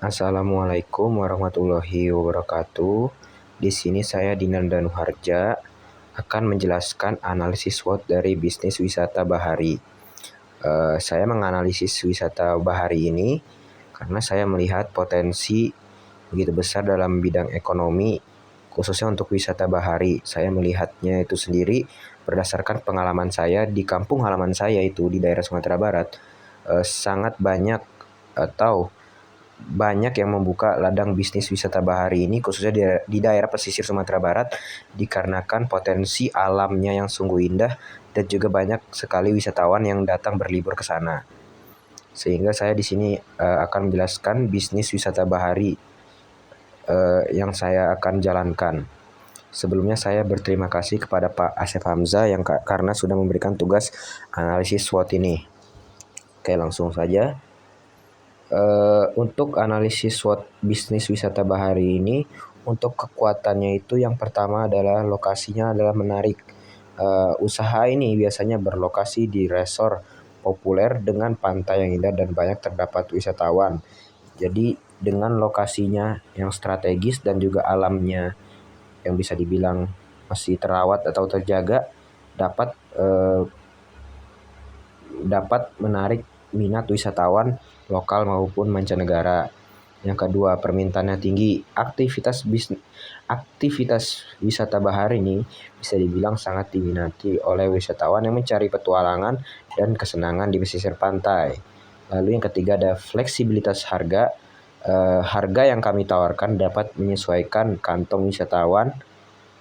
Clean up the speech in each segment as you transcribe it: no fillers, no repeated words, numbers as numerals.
Assalamualaikum warahmatullahi wabarakatuh. Di sini saya Dinan Danuharja akan menjelaskan analisis SWOT dari bisnis wisata bahari. Saya menganalisis wisata bahari ini karena saya melihat potensi begitu besar dalam bidang ekonomi, khususnya untuk wisata bahari. Saya melihatnya itu sendiri berdasarkan pengalaman saya di kampung halaman saya itu di daerah Sumatera Barat. Sangat banyak atau banyak yang membuka ladang bisnis wisata bahari ini khususnya di daerah pesisir Sumatera Barat dikarenakan potensi alamnya yang sungguh indah dan juga banyak sekali wisatawan yang datang berlibur ke sana. Sehingga saya di sini akan menjelaskan bisnis wisata bahari yang saya akan jalankan. Sebelumnya saya berterima kasih kepada Pak Asep Hamzah yang karena sudah memberikan tugas analisis SWOT ini. Oke, langsung saja. Untuk analisis SWOT bisnis wisata bahari ini, untuk kekuatannya itu yang pertama adalah lokasinya adalah menarik. Usaha ini biasanya berlokasi di resort populer dengan pantai yang indah dan banyak terdapat wisatawan. Jadi dengan lokasinya yang strategis dan juga alamnya yang bisa dibilang masih terawat atau terjaga, dapat menarik minat wisatawan lokal maupun mancanegara. Yang kedua, permintaannya tinggi. Aktivitas wisata bahari ini bisa dibilang sangat diminati oleh wisatawan yang mencari petualangan dan kesenangan di pesisir pantai. Lalu yang ketiga ada fleksibilitas harga. Harga yang kami tawarkan dapat menyesuaikan kantong wisatawan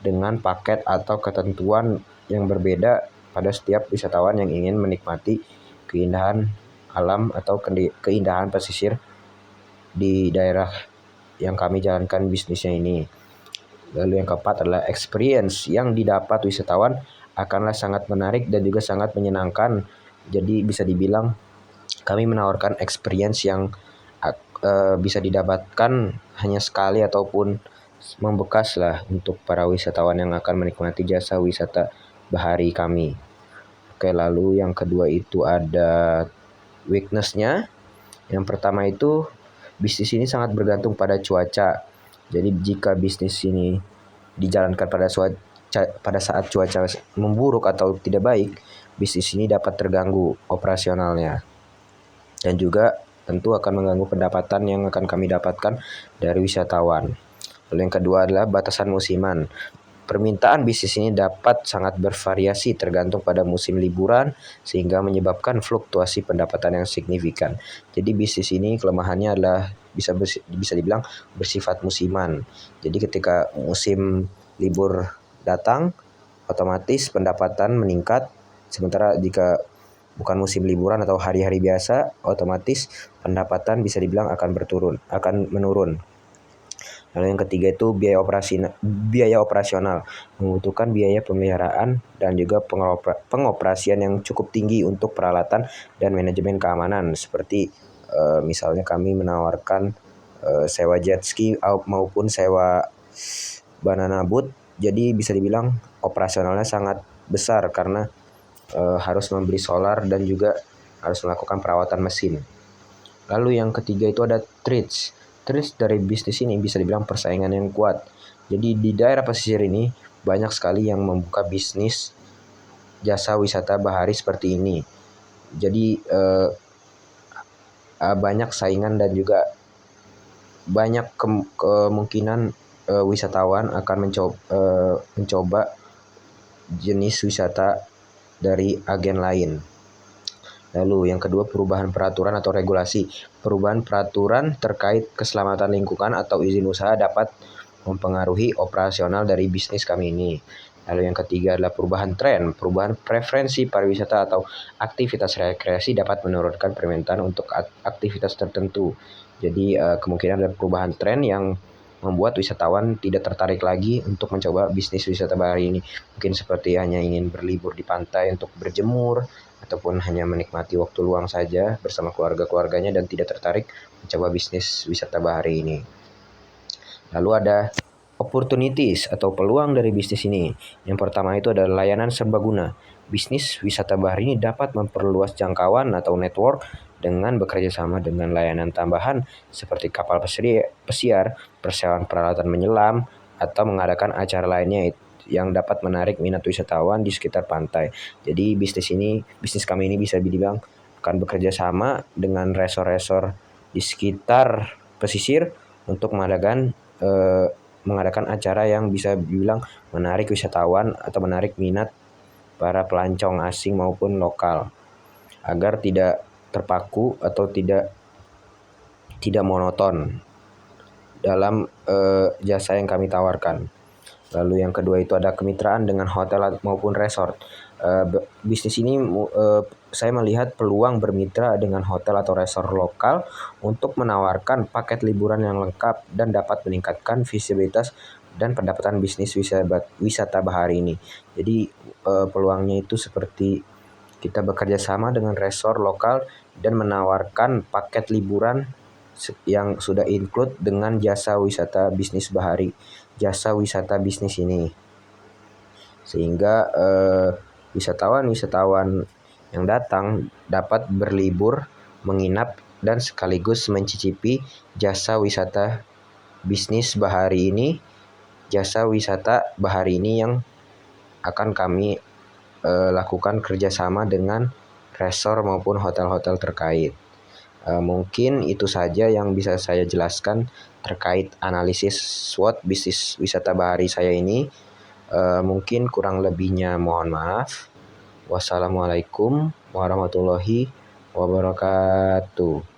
dengan paket atau ketentuan yang berbeda pada setiap wisatawan yang ingin menikmati keindahan alam atau keindahan pesisir di daerah yang kami jalankan bisnisnya ini. Lalu yang keempat adalah experience yang didapat wisatawan akanlah sangat menarik dan juga sangat menyenangkan. Jadi bisa dibilang kami menawarkan experience yang bisa didapatkan hanya sekali ataupun membekas lah untuk para wisatawan yang akan menikmati jasa wisata bahari kami. Oke, lalu yang kedua itu ada weakness-nya. Yang pertama itu bisnis ini sangat bergantung pada cuaca. Jadi jika bisnis ini dijalankan pada saat cuaca memburuk atau tidak baik, bisnis ini dapat terganggu operasionalnya. Dan juga tentu akan mengganggu pendapatan yang akan kami dapatkan dari wisatawan. Lalu yang kedua adalah batasan musiman. Permintaan bisnis ini dapat sangat bervariasi tergantung pada musim liburan sehingga menyebabkan fluktuasi pendapatan yang signifikan. Jadi bisnis ini kelemahannya adalah bisa dibilang bersifat musiman. Jadi ketika musim libur datang, otomatis pendapatan meningkat. Sementara jika bukan musim liburan atau hari-hari biasa, otomatis pendapatan bisa dibilang akan menurun. Lalu yang ketiga itu biaya operasional, membutuhkan biaya pemeliharaan dan juga pengoperasian yang cukup tinggi untuk peralatan dan manajemen keamanan. Seperti misalnya kami menawarkan sewa jet ski maupun sewa banana boat. Jadi bisa dibilang operasionalnya sangat besar karena harus membeli solar dan juga harus melakukan perawatan mesin. Lalu yang ketiga itu ada trades. Trades dari bisnis ini bisa dibilang persaingan yang kuat. Jadi di daerah pesisir ini banyak sekali yang membuka bisnis jasa wisata bahari seperti ini. Jadi banyak saingan dan juga banyak kemungkinan wisatawan akan mencoba jenis wisata dari agen lain. Lalu yang kedua perubahan peraturan atau regulasi. Perubahan peraturan terkait keselamatan lingkungan atau izin usaha dapat mempengaruhi operasional dari bisnis kami ini. Lalu yang ketiga adalah perubahan tren. Perubahan preferensi pariwisata atau aktivitas rekreasi dapat menurunkan permintaan untuk aktivitas tertentu. Jadi kemungkinan ada perubahan tren yang membuat wisatawan tidak tertarik lagi untuk mencoba bisnis wisata bahari ini. Mungkin seperti hanya ingin berlibur di pantai untuk berjemur, ataupun hanya menikmati waktu luang saja bersama keluarga-keluarganya dan tidak tertarik mencoba bisnis wisata bahari ini. Lalu ada Opportunities atau peluang dari bisnis ini. Yang pertama itu adalah layanan serbaguna. Bisnis wisata bahari ini dapat memperluas jangkauan atau network dengan bekerja sama dengan layanan tambahan seperti kapal pesiar, persewaan peralatan menyelam, atau mengadakan acara lainnya yang dapat menarik minat wisatawan di sekitar pantai. Jadi bisnis kami ini bisa dibilang akan bekerja sama dengan resor-resor di sekitar pesisir untuk mengadakan acara yang bisa dibilang menarik wisatawan atau menarik minat para pelancong asing maupun lokal agar tidak terpaku atau tidak monoton dalam jasa yang kami tawarkan. Lalu yang kedua itu ada kemitraan dengan hotel maupun resort. Bisnis ini saya melihat peluang bermitra dengan hotel atau resort lokal untuk menawarkan paket liburan yang lengkap dan dapat meningkatkan visibilitas dan pendapatan bisnis wisata bahari ini. Jadi peluangnya itu seperti kita bekerja sama dengan resort lokal dan menawarkan paket liburan yang sudah include dengan jasa wisata bisnis ini, sehingga wisatawan yang datang dapat berlibur, menginap, dan sekaligus mencicipi jasa wisata bahari ini yang akan kami lakukan kerjasama dengan resort maupun hotel-hotel terkait. Mungkin itu saja yang bisa saya jelaskan terkait analisis SWOT bisnis wisata bahari saya ini. Mungkin kurang lebihnya mohon maaf. Wassalamualaikum warahmatullahi wabarakatuh.